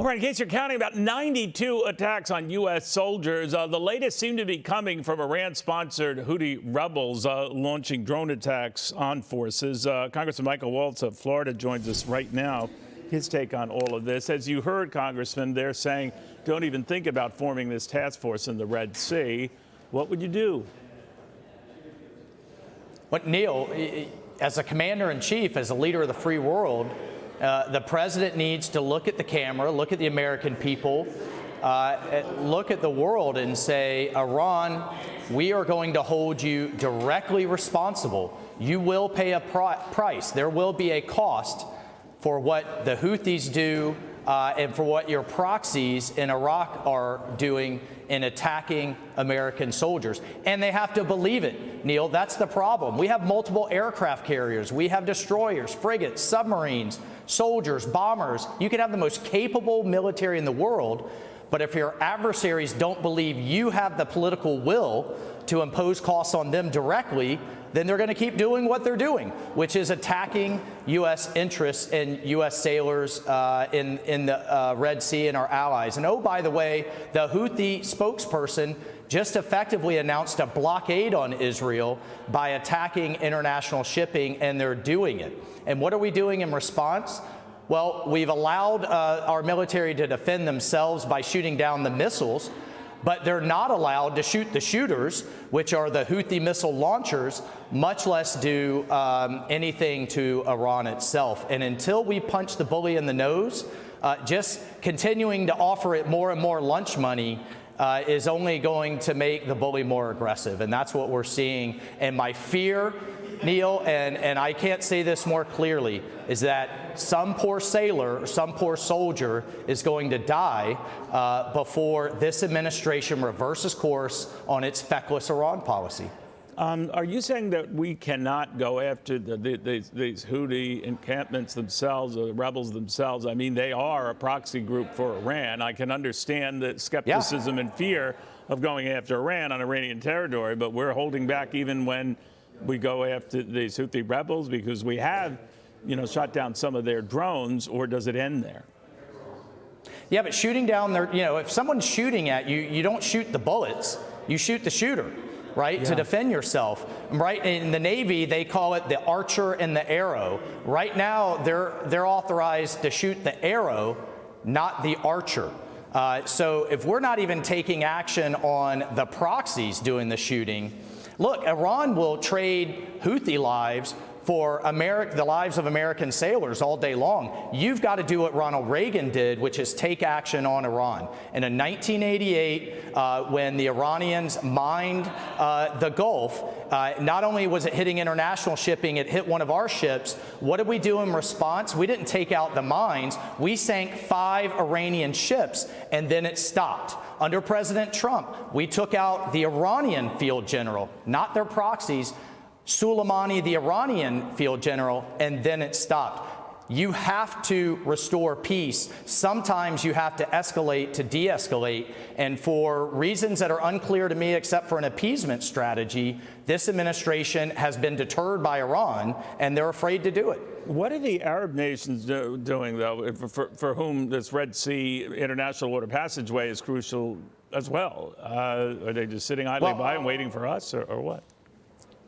All right, in case you're counting, about 92 attacks on U.S. soldiers. The latest seem to be coming from Iran-sponsored Houthi rebels launching drone attacks on forces. Congressman Michael Waltz of Florida joins us right now. His take on all of this. As you heard, Congressman, they're saying don't even think about forming this task force in the Red Sea. What would you do? But Neil, as a commander-in-chief, as a leader of the free world, the president needs to look at the camera, look at the American people, look at the world and say, Iran, we are going to hold you directly responsible. You will pay a price. There will be a cost for what the Houthis do and for what your proxies in Iraq are doing in attacking American soldiers. And they have to believe it, Neil. That's the problem. We have multiple aircraft carriers. We have destroyers, frigates, submarines, soldiers, bombers. You can have the most capable military in the world, but if your adversaries don't believe you have the political will to impose costs on them directly, then they're going to keep doing what they're doing, which is attacking U.S. interests and U.S. sailors in the Red Sea and our allies. And oh, by the way, the Houthi spokesperson just effectively announced a blockade on Israel by attacking international shipping, and they're doing it. And what are we doing in response? Well, we've allowed our military to defend themselves by shooting down the missiles, but they're not allowed to shoot the shooters, which are the Houthi missile launchers, much less do anything to Iran itself. And until we punch the bully in the nose, just continuing to offer it more and more lunch money is only going to make the bully more aggressive. And that's what we're seeing. And my fear, Neil, and I can't say this more clearly, is that some poor sailor or some poor soldier is going to die before this administration reverses course on its feckless Iran policy. Are you saying that we cannot go after these Houthi encampments themselves, or the rebels themselves? I mean, they are a proxy group for Iran. I can understand the skepticism and fear of going after Iran on Iranian territory, but we're holding back even when we go after these Houthi rebels because we have, shot down some of their drones, or does it end there? Yeah, but shooting down their, if someone's shooting at you, you don't shoot the bullets, you shoot the shooter, right, to defend yourself. Right, in the Navy, they call it the archer and the arrow. Right now, they're authorized to shoot the arrow, not the archer. So if we're not even taking action on the proxies doing the shooting, look, Iran will trade Houthi lives for the lives of American sailors all day long. You've got to do what Ronald Reagan did, which is take action on Iran. And in 1988, when the Iranians mined the Gulf, not only was it hitting international shipping, it hit one of our ships. What did we do in response? We didn't take out the mines. We sank 5 Iranian ships, and then it stopped. Under President Trump, we took out the Iranian field general, not their proxies, Soleimani, the Iranian field general, and then it stopped. You have to restore peace. Sometimes you have to escalate to de-escalate. And for reasons that are unclear to me, except for an appeasement strategy, this administration has been deterred by Iran, and they're afraid to do it. What are the Arab nations doing, though, for whom this Red Sea international water passageway is crucial as well? Are they just sitting idly by and waiting for us, or what?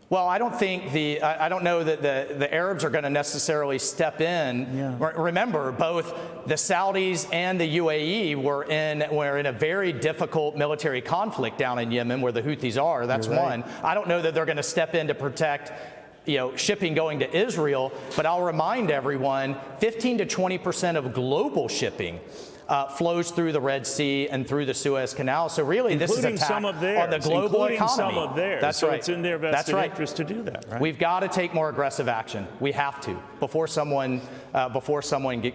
Well, I don't think I don't know that the Arabs are going to necessarily step in. Yeah. Remember, both the Saudis and the UAE were in a very difficult military conflict down in Yemen, where the Houthis are. That's one. I don't know that they're going to step in to protect shipping going to Israel, but I'll remind everyone, 15 to 20% of global shipping flows through the Red Sea and through the Suez Canal. So really, this is an attack on the global economy. Some of theirs. That's so right. It's in their vested interest to do that, right? We've got to take more aggressive action. We have to before someone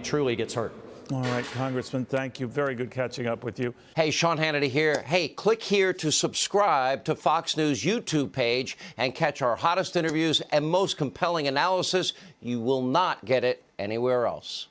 truly gets hurt. All right, Congressman, thank you. Very good catching up with you. Hey, Sean Hannity here. Hey, click here to subscribe to Fox News YouTube page and catch our hottest interviews and most compelling analysis. You will not get it anywhere else.